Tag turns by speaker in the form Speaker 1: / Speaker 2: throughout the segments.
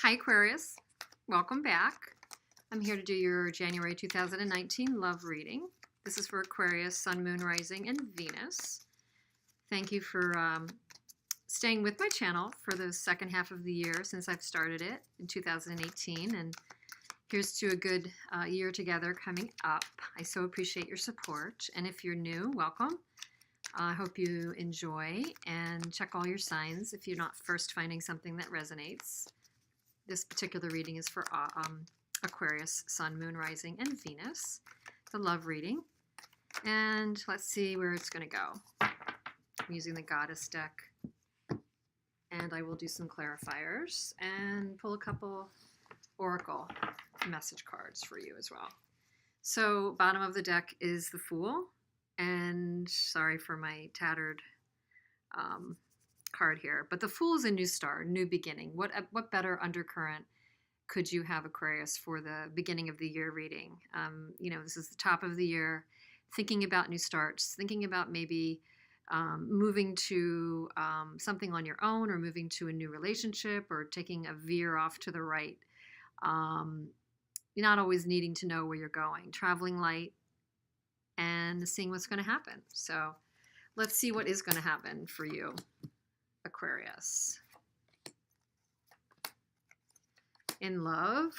Speaker 1: Hi Aquarius, welcome back. I'm here to do your January 2019 love reading. This is for Aquarius, Sun, Moon, Rising, and Venus. Thank you for staying with my channel for the second half of the year since I've started it in 2018. And here's to a good year together coming up. I so appreciate your support. And if you're new, welcome. I hope you enjoy and check all your signs if you're not first finding something that resonates. This particular reading is for Aquarius, Sun, Moon, Rising, and Venus. It's a love reading. And let's see where it's going to go. I'm using the Goddess deck. And I will do some clarifiers and pull a couple Oracle message cards for you as well. So bottom of the deck is the Fool. And sorry for my tattered card here, but the Fool is a new start, new beginning. What better undercurrent could you have, Aquarius, for the beginning of the year reading? This is the top of the year, thinking about new starts, thinking about maybe moving to something on your own, or moving to a new relationship, or taking a veer off to the right. You're not always needing to know where you're going, traveling light and seeing what's going to happen. So let's see what is going to happen for you, Aquarius. In love,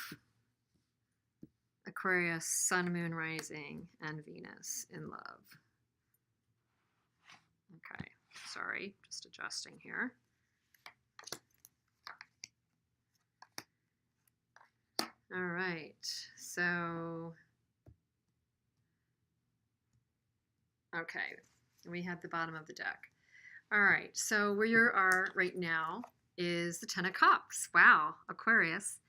Speaker 1: Aquarius, Sun, Moon, Rising, and Venus in love. Okay, sorry, just adjusting here. All right, so, okay, we had the bottom of the deck. All right, so where you are right now is the Ten of Cups. Wow, Aquarius.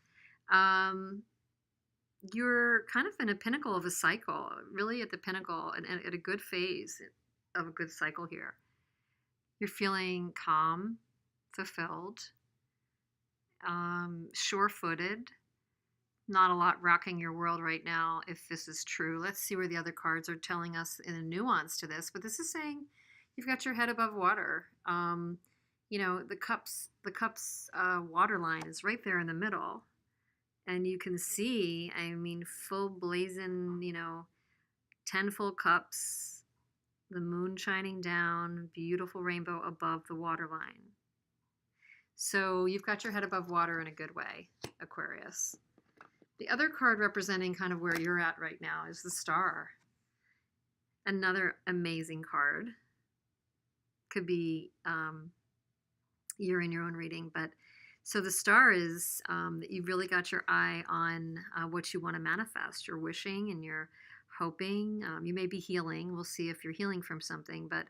Speaker 1: You're kind of in a pinnacle of a cycle, really at the pinnacle and at a good phase of a good cycle here. You're feeling calm, fulfilled, sure-footed. Not a lot rocking your world right now, if this is true. Let's see where the other cards are telling us in a nuance to this, but this is saying you've got your head above water. The cups water line is right there in the middle. And you can see, full blazing, 10 full cups, the moon shining down, beautiful rainbow above the water line. So you've got your head above water in a good way, Aquarius. The other card representing kind of where you're at right now is the Star. Another amazing card. Could be you're in your own reading, but so the Star is that you've really got your eye on what you want to manifest. You're wishing and you're hoping. You may be healing. We'll see if you're healing from something. But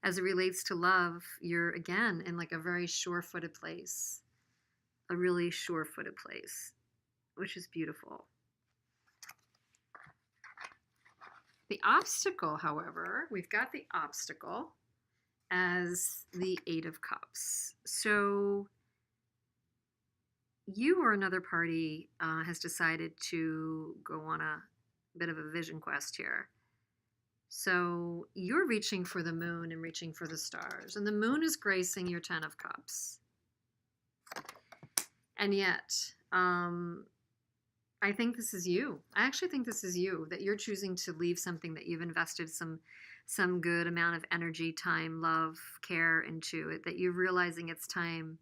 Speaker 1: as it relates to love, you're, again, in like a very sure-footed place. A really sure-footed place, which is beautiful. The obstacle, however, we've got the obstacle as the Eight of Cups. So you or another party has decided to go on a bit of a vision quest here. So you're reaching for the moon and reaching for the stars. And the moon is gracing your Ten of Cups. And yet, I think this is you. I actually think this is you, that you're choosing to leave something that you've invested some good amount of energy, time, love, care into it, that you're realizing it's time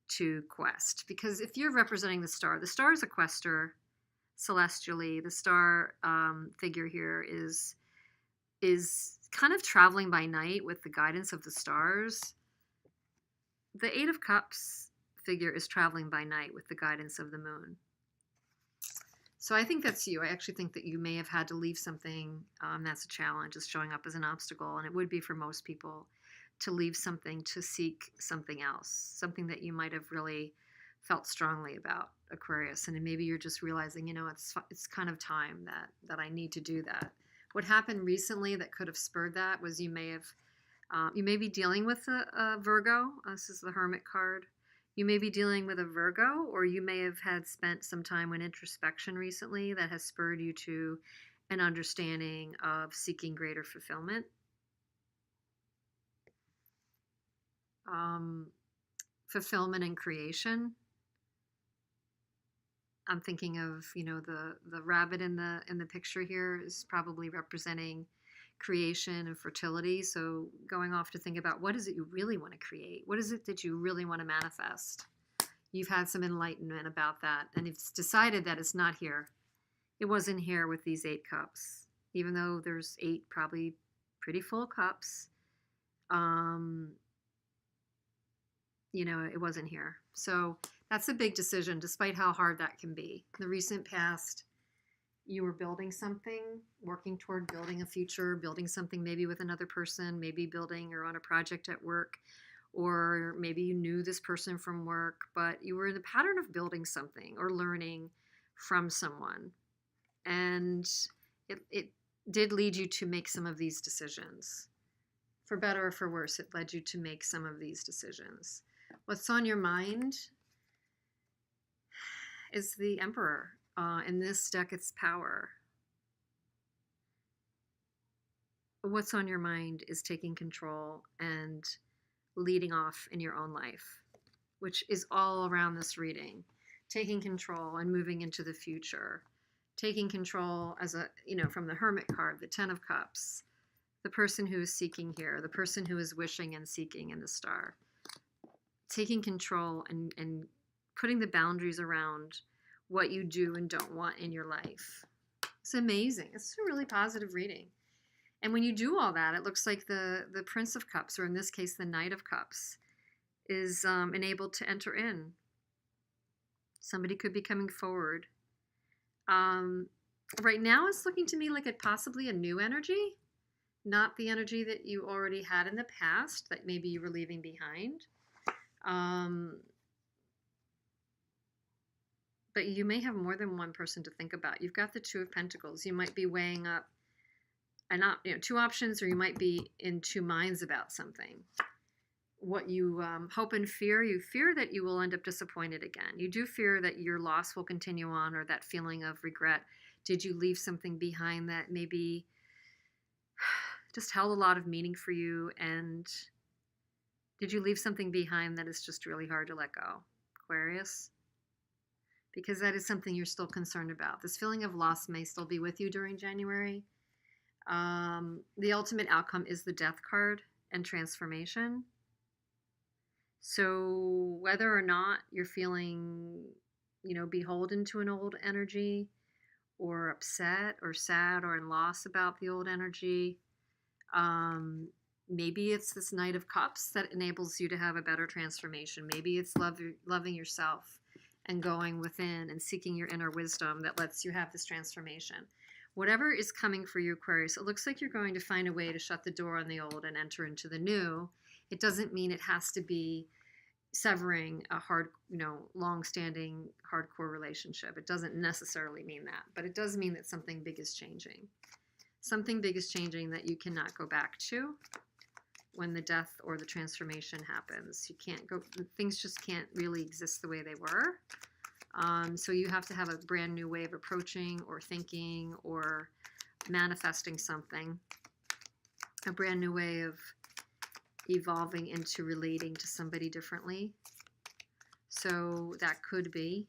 Speaker 1: to quest. Because if you're representing the Star is a quester celestially. The Star figure here is kind of traveling by night with the guidance of the stars. The Eight of Cups figure is traveling by night with the guidance of the moon. So I think that's you. I actually think that you may have had to leave something that's a challenge, is showing up as an obstacle, and it would be for most people to leave something to seek something else, something that you might have really felt strongly about, Aquarius. And maybe you're just realizing, it's kind of time that I need to do that. What happened recently that could have spurred that was you may be dealing with a Virgo. This is the Hermit card. You may be dealing with a Virgo, or you may have had spent some time in introspection recently that has spurred you to an understanding of seeking greater fulfillment. Fulfillment and creation. I'm thinking of, the rabbit in the picture here is probably representing creation and fertility. So going off to think about, what is it you really want to create? What is it that you really want to manifest? You've had some enlightenment about that, and it's decided that it's not here. It wasn't here with these 8 cups, even though there's 8 probably pretty full cups. Um, it wasn't here. So that's a big decision, despite how hard that can be. In the recent past, you were building something, working toward building a future, building something maybe with another person, maybe building or on a project at work, or maybe you knew this person from work, but you were in the pattern of building something or learning from someone. And it did lead you to make some of these decisions. For better or for worse, it led you to make some of these decisions. What's on your mind is the Emperor. In this deck, it's power. What's on your mind is taking control and leading off in your own life, which is all around this reading. Taking control and moving into the future. Taking control from the Hermit card, the 10 of Cups, the person who is seeking here, the person who is wishing and seeking in the Star. Taking control and putting the boundaries around what you do and don't want in your life. It's amazing. It's a really positive reading. And when you do all that, it looks like the Prince of Cups, or in this case, the Knight of Cups, is enabled to enter in. Somebody could be coming forward. Right now, it's looking to me like possibly a new energy, not the energy that you already had in the past that maybe you were leaving behind. But you may have more than one person to think about. You've got the 2 of Pentacles. You might be weighing up 2 options, or you might be in 2 minds about something. What you hope and fear, you fear that you will end up disappointed again. You do fear that your loss will continue on, or that feeling of regret. Did you leave something behind that maybe just held a lot of meaning for you? And did you leave something behind that is just really hard to let go, Aquarius? Because that is something you're still concerned about. This feeling of loss may still be with you during January. The ultimate outcome is the Death card and transformation. So whether or not you're feeling, beholden to an old energy, or upset or sad or in loss about the old energy, maybe it's this Knight of Cups that enables you to have a better transformation. Maybe it's loving yourself and going within and seeking your inner wisdom that lets you have this transformation. Whatever is coming for you, Aquarius, it looks like you're going to find a way to shut the door on the old and enter into the new. It doesn't mean it has to be severing a long-standing, hardcore relationship. It doesn't necessarily mean that, but it does mean that something big is changing. Something big is changing that you cannot go back to when the death or the transformation happens. Things just can't really exist the way they were. So you have to have a brand new way of approaching or thinking or manifesting something, a brand new way of evolving into relating to somebody differently. So that could be,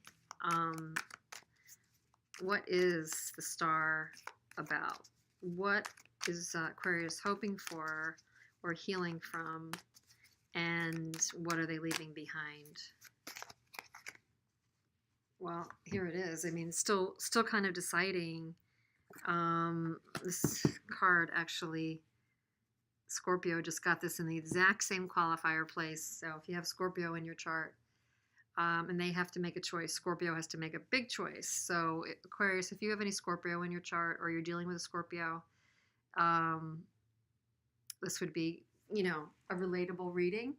Speaker 1: what is the Star about? What is Aquarius hoping for or healing from, and what are they leaving behind? Well, here it is. I mean, still kind of deciding. This card actually, Scorpio just got this in the exact same qualifier place. So if you have Scorpio in your chart, and they have to make a choice, Scorpio has to make a big choice. So Aquarius, if you have any Scorpio in your chart, or you're dealing with a Scorpio, this would be, a relatable reading.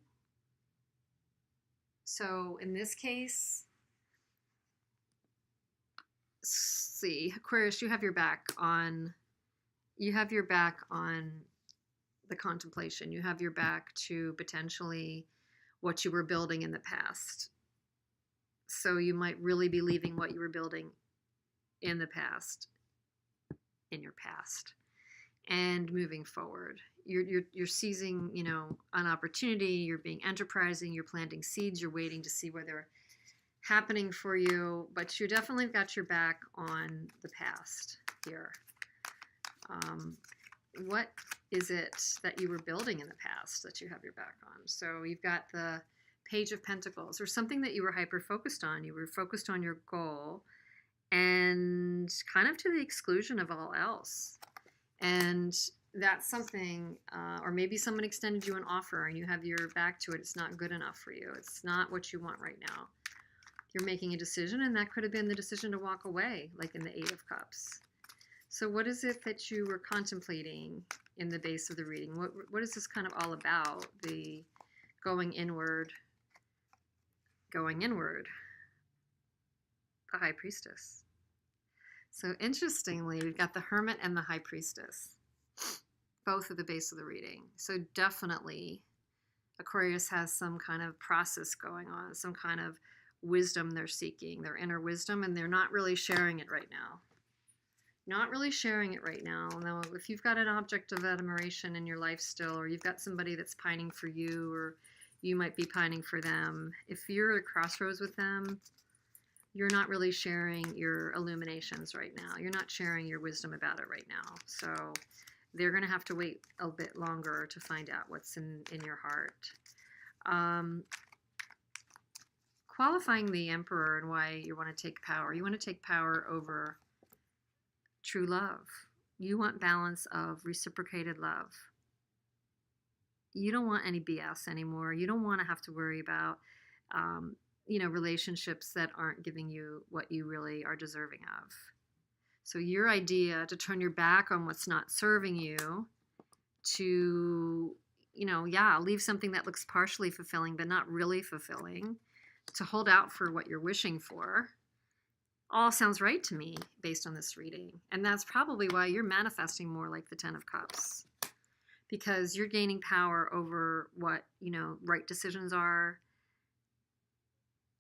Speaker 1: So in this case, see, Aquarius, you have your back on the contemplation. You have your back to potentially what you were building in the past. So you might really be leaving what you were building in the past in your past and moving forward. You're seizing, an opportunity. You're being enterprising. You're planting seeds. You're waiting to see whether happening for you, but you definitely got your back on the past here. What is it that you were building in the past that you have your back on? So you've got the Page of Pentacles, or something that you were hyper focused on. You were focused on your goal and kind of to the exclusion of all else. And that's something, or maybe someone extended you an offer and you have your back to it. It's not good enough for you. It's not what you want right now. You're making a decision, and that could have been the decision to walk away, like in the Eight of Cups. So what is it that you were contemplating in the base of the reading? What is this kind of all about? The going inward, the High Priestess. So interestingly, we've got the Hermit and the High Priestess, both at the base of the reading. So definitely Aquarius has some kind of process going on, some kind of wisdom they're seeking, their inner wisdom, and they're not really sharing it right now. Not really sharing it right now. Now, if you've got an object of admiration in your life still, or you've got somebody that's pining for you, or you might be pining for them, if you're at a crossroads with them, you're not really sharing your illuminations right now. You're not sharing your wisdom about it right now. So they're going to have to wait a bit longer to find out what's in your heart. Qualifying the Emperor and why you want to take power. You want to take power over true love. You want balance of reciprocated love. You don't want any BS anymore. You don't want to have to worry about, relationships that aren't giving you what you really are deserving of. So your idea to turn your back on what's not serving you, to, leave something that looks partially fulfilling but not really fulfilling, to hold out for what you're wishing for, all sounds right to me based on this reading. And that's probably why you're manifesting more like the Ten of Cups, because you're gaining power over what, right decisions are.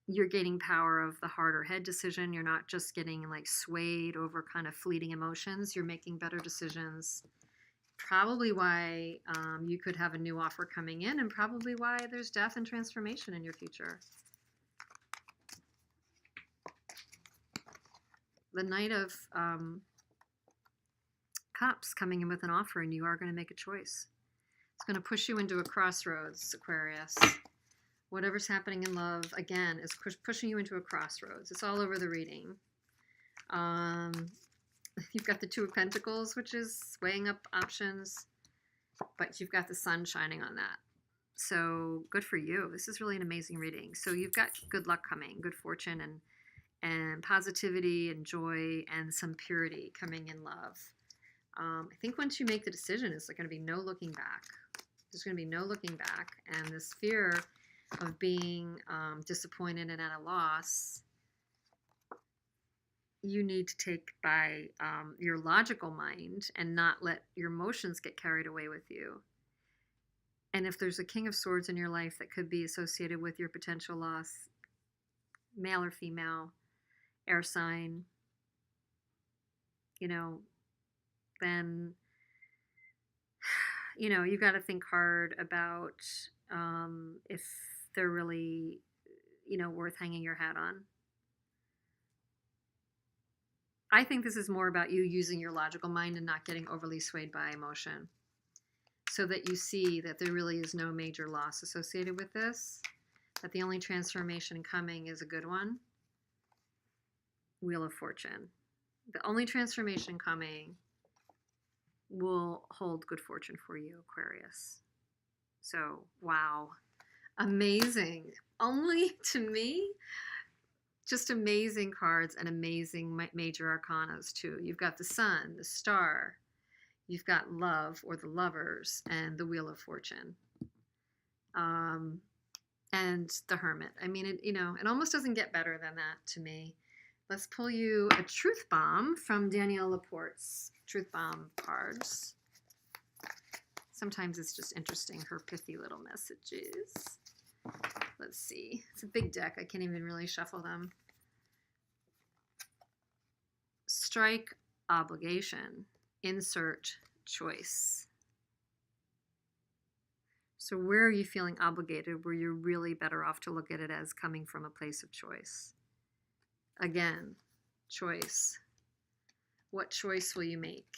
Speaker 1: You're gaining power of the heart or head decision. You're not just getting like swayed over kind of fleeting emotions. You're making better decisions. Probably why you could have a new offer coming in, and probably why there's death and transformation in your future. The Knight of Cups coming in with an offer, and you are going to make a choice. It's going to push you into a crossroads, Aquarius. Whatever's happening in love, again, is pushing you into a crossroads. It's all over the reading. You've got the Two of Pentacles, which is weighing up options, but you've got the sun shining on that. So good for you. This is really an amazing reading. So you've got good luck coming, good fortune, and positivity and joy and some purity coming in love. I think once you make the decision, it's going to be no looking back. There's going to be no looking back. And this fear of being disappointed and at a loss, you need to take by your logical mind and not let your emotions get carried away with you. And if there's a King of Swords in your life that could be associated with your potential loss, male or female, air sign, then, you've got to think hard about if they're really, worth hanging your hat on. I think this is more about you using your logical mind and not getting overly swayed by emotion, so that you see that there really is no major loss associated with this, that the only transformation coming is a good one. Wheel of Fortune. The only transformation coming will hold good fortune for you, Aquarius. So, wow. Amazing. Only to me, just amazing cards and amazing major arcanas too. You've got the Sun, the Star, you've got love or the Lovers, and the Wheel of Fortune. And the Hermit. I mean, it almost doesn't get better than that to me. Let's pull you a Truth Bomb from Danielle Laporte's Truth Bomb cards. Sometimes it's just interesting, her pithy little messages. Let's see. It's a big deck. I can't even really shuffle them. Strike obligation. Insert choice. So where are you feeling obligated, where you're really better off to look at it as coming from a place of choice? Again, choice. What choice will you make?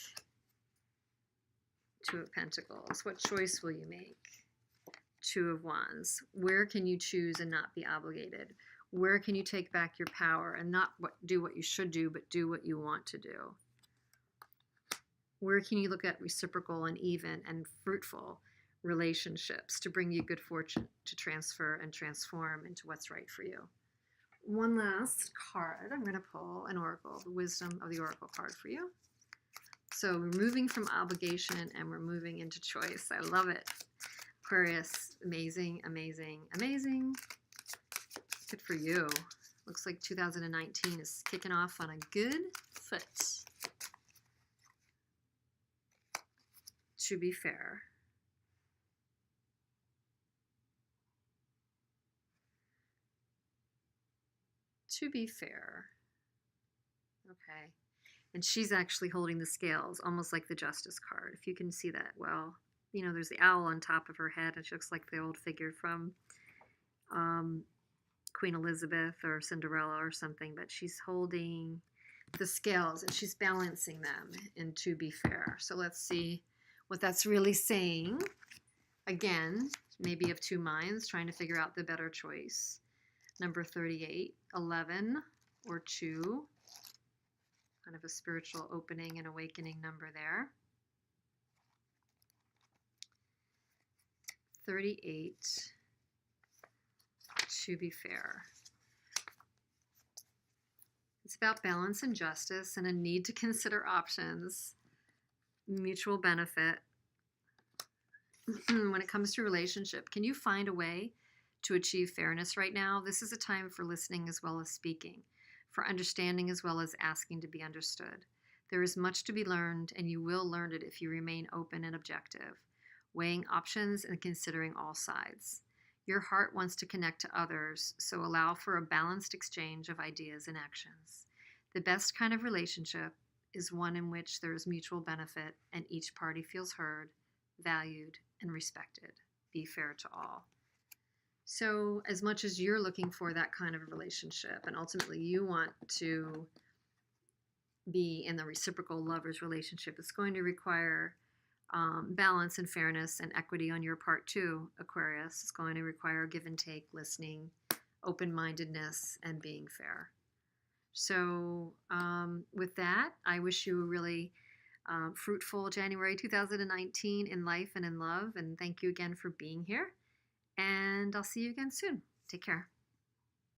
Speaker 1: Two of Pentacles. What choice will you make? Two of Wands. Where can you choose and not be obligated? Where can you take back your power and not do what you should do, but do what you want to do? Where can you look at reciprocal and even and fruitful relationships to bring you good fortune to transfer and transform into what's right for you? One last card. I'm going to pull an oracle, the wisdom of the oracle card for you. So we're moving from obligation and we're moving into choice. I love it. Aquarius, amazing, amazing, amazing. Good for you. Looks like 2019 is kicking off on a good foot. To be fair. To be fair. Okay. And she's actually holding the scales, almost like the Justice card, if you can see that well. You know, there's the owl on top of her head, and she looks like the old figure from Queen Elizabeth or Cinderella or something, but she's holding the scales and she's balancing them in to be fair. So let's see what that's really saying. Again, maybe of two minds, trying to figure out the better choice. Number 38, 11, or 2. Kind of a spiritual opening and awakening number there. 38, to be fair. It's about balance and justice and a need to consider options, mutual benefit. When it comes to relationship, can you find a way to achieve fairness right now? This is a time for listening as well as speaking, for understanding as well as asking to be understood. There is much to be learned, and you will learn it if you remain open and objective, weighing options and considering all sides. Your heart wants to connect to others, so allow for a balanced exchange of ideas and actions. The best kind of relationship is one in which there is mutual benefit and each party feels heard, valued, and respected. Be fair to all. So as much as you're looking for that kind of relationship, and ultimately you want to be in the reciprocal lovers relationship, it's going to require balance and fairness and equity on your part too, Aquarius. It's going to require give and take, listening, open-mindedness, and being fair. So with that, I wish you a really fruitful January 2019 in life and in love. And thank you again for being here. And I'll see you again soon. Take care.